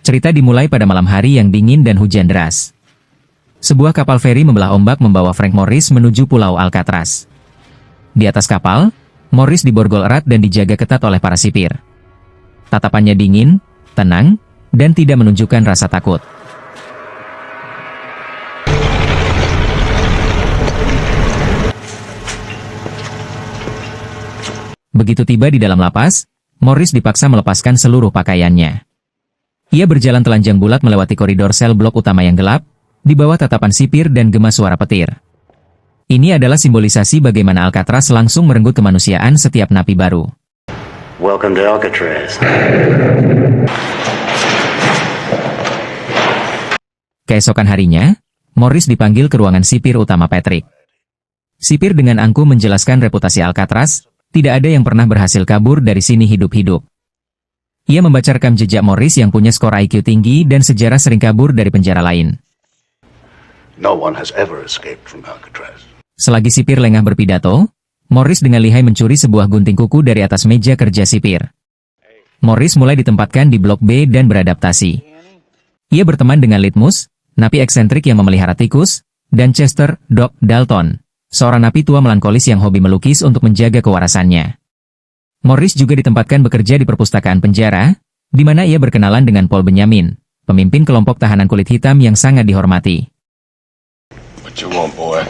Cerita dimulai pada malam hari yang dingin dan hujan deras. Sebuah kapal feri membelah ombak membawa Frank Morris menuju Pulau Alcatraz. Di atas kapal, Morris diborgol erat dan dijaga ketat oleh para sipir. Tatapannya dingin, tenang, dan tidak menunjukkan rasa takut. Begitu tiba di dalam lapas, Morris dipaksa melepaskan seluruh pakaiannya. Ia berjalan telanjang bulat melewati koridor sel blok utama yang gelap, di bawah tatapan sipir dan gema suara petir. Ini adalah simbolisasi bagaimana Alcatraz langsung merenggut kemanusiaan setiap napi baru. Welcome to Alcatraz. Keesokan harinya, Morris dipanggil ke ruangan sipir utama Patrick. Sipir dengan angkuh menjelaskan reputasi Alcatraz, tidak ada yang pernah berhasil kabur dari sini hidup-hidup. Ia membaca rekam jejak Morris yang punya skor IQ tinggi dan sejarah sering kabur dari penjara lain. No one has ever escaped from Alcatraz. Selagi sipir lengah berpidato, Morris dengan lihai mencuri sebuah gunting kuku dari atas meja kerja sipir. Morris mulai ditempatkan di blok B dan beradaptasi. Ia berteman dengan Litmus, napi eksentrik yang memelihara tikus, dan Chester, Doc Dalton, seorang napi tua melankolis yang hobi melukis untuk menjaga kewarasannya. Morris juga ditempatkan bekerja di perpustakaan penjara, di mana ia berkenalan dengan Paul Benjamin, pemimpin kelompok tahanan kulit hitam yang sangat dihormati. What you want, boy?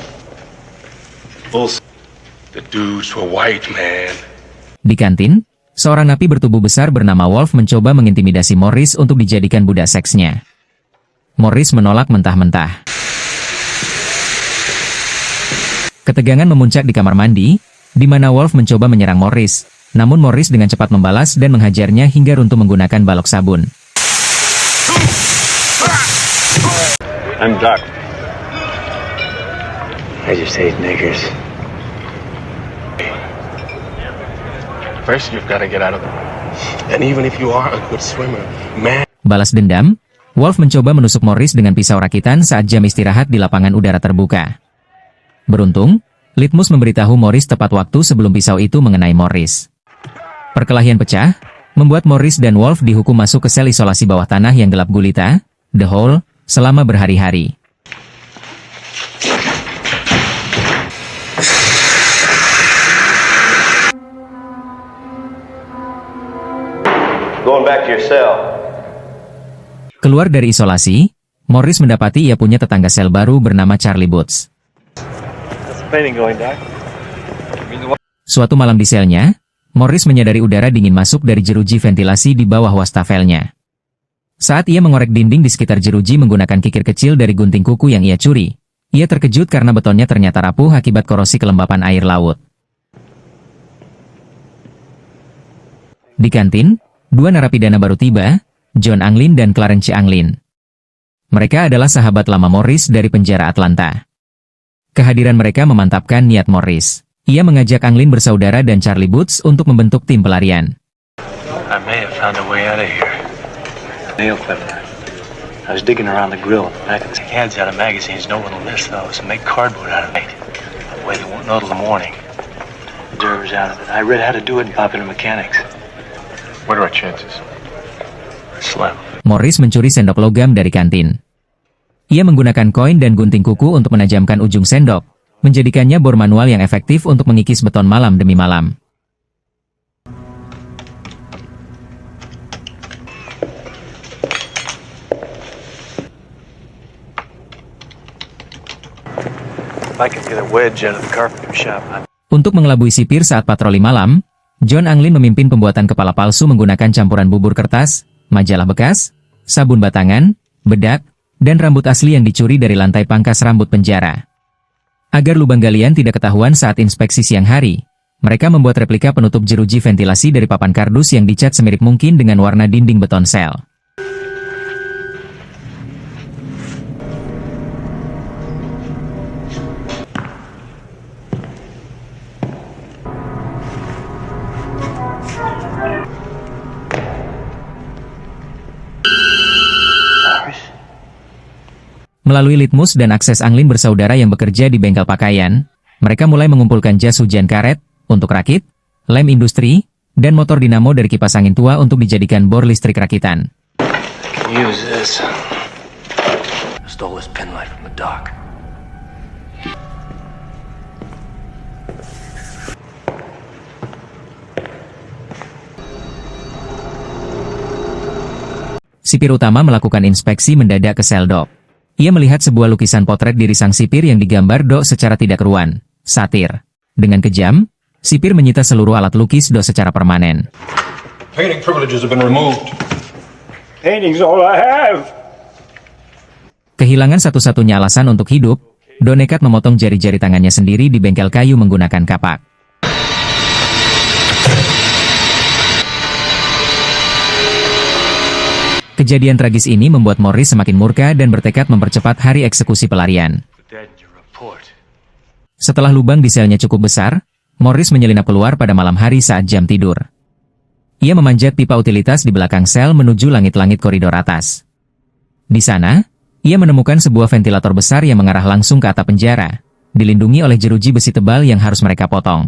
The dudes were white, man. Di kantin, seorang napi bertubuh besar bernama Wolf mencoba mengintimidasi Morris untuk dijadikan budak seksnya. Morris menolak mentah-mentah. Ketegangan memuncak di kamar mandi, di mana Wolf mencoba menyerang Morris, namun Morris dengan cepat membalas dan menghajarnya hingga runtuh menggunakan balok sabun. I'm Doc. I just hate niggers. First, you've got to get out of there. And even if you are a good swimmer, man. Balas dendam, Wolf mencoba menusuk Morris dengan pisau rakitan saat jam istirahat di lapangan udara terbuka. Beruntung, Litmus memberitahu Morris tepat waktu sebelum pisau itu mengenai Morris. Perkelahian pecah, membuat Morris dan Wolf dihukum masuk ke sel isolasi bawah tanah yang gelap gulita, The Hole, selama berhari-hari. Going back to your cell. Keluar dari isolasi, Morris mendapati ia punya tetangga sel baru bernama Charlie Boots. Suatu malam di selnya, Morris menyadari udara dingin masuk dari jeruji ventilasi di bawah wastafelnya. Saat ia mengorek dinding di sekitar jeruji menggunakan kikir kecil dari gunting kuku yang ia curi, ia terkejut karena betonnya ternyata rapuh akibat korosi kelembapan air laut. Di kantin, dua narapidana baru tiba, John Anglin dan Clarence Anglin. Mereka adalah sahabat lama Morris dari penjara Atlanta. Kehadiran mereka memantapkan niat Morris. Ia mengajak Anglin bersaudara dan Charlie Boots untuk membentuk tim pelarian. I may have found a way out of here. Nail clipper. I was digging around the grill. I could Take ads out of magazines, no one will miss those, and make cardboard out of it. That way they won't know till the morning. observers out of it. I read how to do it in Popular Mechanics. What are our chances? Slim. Morris mencuri sendok logam dari kantin. Ia menggunakan koin dan gunting kuku untuk menajamkan ujung sendok, menjadikannya bor manual yang efektif untuk mengikis beton malam demi malam. If I could get a wedge out of the carpenter shop, Untuk mengelabui sipir saat patroli malam, John Anglin memimpin pembuatan kepala palsu menggunakan campuran bubur kertas, majalah bekas, sabun batangan, bedak, dan rambut asli yang dicuri dari lantai pangkas rambut penjara. Agar lubang galian tidak ketahuan saat inspeksi siang hari, mereka membuat replika penutup jeruji ventilasi dari papan kardus yang dicat semirip mungkin dengan warna dinding beton sel. Melalui Litmus dan akses Anglin bersaudara yang bekerja di bengkel pakaian, mereka mulai mengumpulkan jas hujan karet, untuk rakit, lem industri, dan motor dinamo dari kipas angin tua untuk dijadikan bor listrik rakitan. Use this. I stole this pen light from the dock. Sipir utama melakukan inspeksi mendadak ke sel Dok. Ia melihat sebuah lukisan potret diri sang sipir yang digambar Dok secara tidak keruan. Satir. Dengan kejam, sipir menyita seluruh alat lukis Dok secara permanen. Painting privileges have been removed. Painting's all I have. Kehilangan satu-satunya alasan untuk hidup, Do nekat memotong jari-jari tangannya sendiri di bengkel kayu menggunakan kapak. Kejadian tragis ini membuat Morris semakin murka dan bertekad mempercepat hari eksekusi pelarian. Setelah lubang di selnya cukup besar, Morris menyelinap keluar pada malam hari saat jam tidur. Ia memanjat pipa utilitas di belakang sel menuju langit-langit koridor atas. Di sana, ia menemukan sebuah ventilator besar yang mengarah langsung ke atap penjara, dilindungi oleh jeruji besi tebal yang harus mereka potong.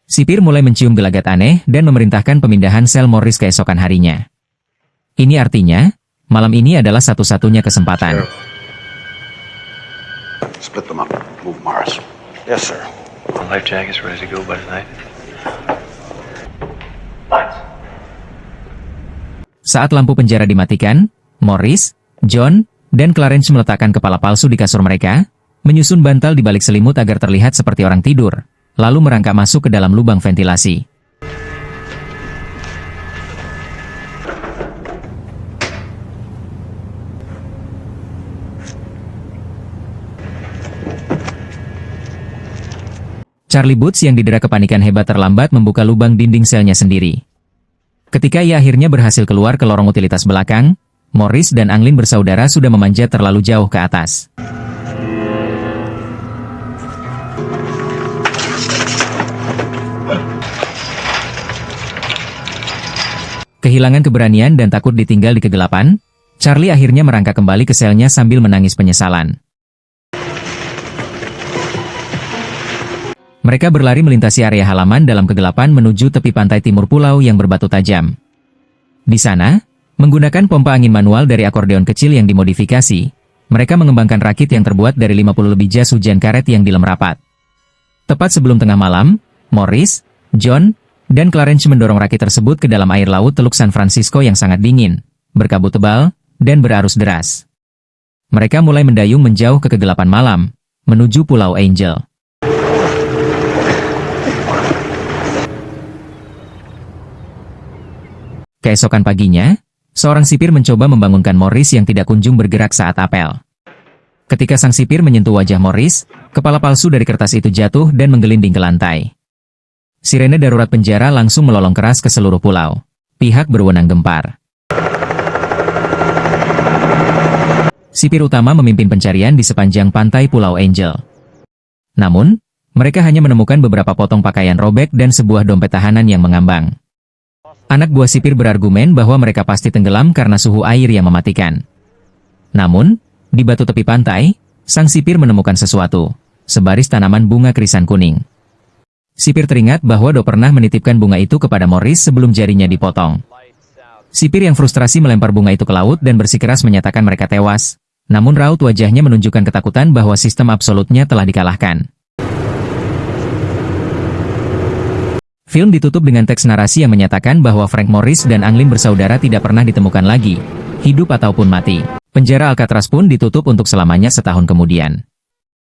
Sipir mulai mencium gelagat aneh dan memerintahkan pemindahan sel Morris keesokan harinya. Ini artinya, malam ini adalah satu-satunya kesempatan. Split them up. Move Morris. Yes, sir. My life jacket's ready to go by tonight. Saat lampu penjara dimatikan, Morris, John, dan Clarence meletakkan kepala palsu di kasur mereka, menyusun bantal di balik selimut agar terlihat seperti orang tidur, lalu merangkak masuk ke dalam lubang ventilasi. Charlie Boots yang didera kepanikan hebat terlambat membuka lubang dinding selnya sendiri. Ketika ia akhirnya berhasil keluar ke lorong utilitas belakang, Morris dan Anglin bersaudara sudah memanjat terlalu jauh ke atas. Kehilangan keberanian dan takut ditinggal di kegelapan, Charlie akhirnya merangkak kembali ke selnya sambil menangis penyesalan. Mereka berlari melintasi area halaman dalam kegelapan menuju tepi pantai timur pulau yang berbatu tajam. Di sana, menggunakan pompa angin manual dari akordeon kecil yang dimodifikasi, mereka mengembangkan rakit yang terbuat dari 50 lebih jas hujan karet yang dilem rapat. Tepat sebelum tengah malam, Morris, John, dan Clarence mendorong rakit tersebut ke dalam air laut Teluk San Francisco yang sangat dingin, berkabut tebal, dan berarus deras. Mereka mulai mendayung menjauh ke kegelapan malam, menuju Pulau Angel. Keesokan paginya, seorang sipir mencoba membangunkan Morris yang tidak kunjung bergerak saat apel. Ketika sang sipir menyentuh wajah Morris, kepala palsu dari kertas itu jatuh dan menggelinding ke lantai. Sirene darurat penjara langsung melolong keras ke seluruh pulau. Pihak berwenang gempar. Sipir utama memimpin pencarian di sepanjang pantai Pulau Angel. Namun, mereka hanya menemukan beberapa potong pakaian robek dan sebuah dompet tahanan yang mengambang. Anak buah sipir berargumen bahwa mereka pasti tenggelam karena suhu air yang mematikan. Namun, di batu tepi pantai, sang sipir menemukan sesuatu, sebaris tanaman bunga krisan kuning. Sipir teringat bahwa Do pernah menitipkan bunga itu kepada Morris sebelum jarinya dipotong. Sipir yang frustrasi melempar bunga itu ke laut dan bersikeras menyatakan mereka tewas, namun raut wajahnya menunjukkan ketakutan bahwa sistem absolutnya telah dikalahkan. Film ditutup dengan teks narasi yang menyatakan bahwa Frank Morris dan Anglin bersaudara tidak pernah ditemukan lagi, hidup ataupun mati. Penjara Alcatraz pun ditutup untuk selamanya setahun kemudian.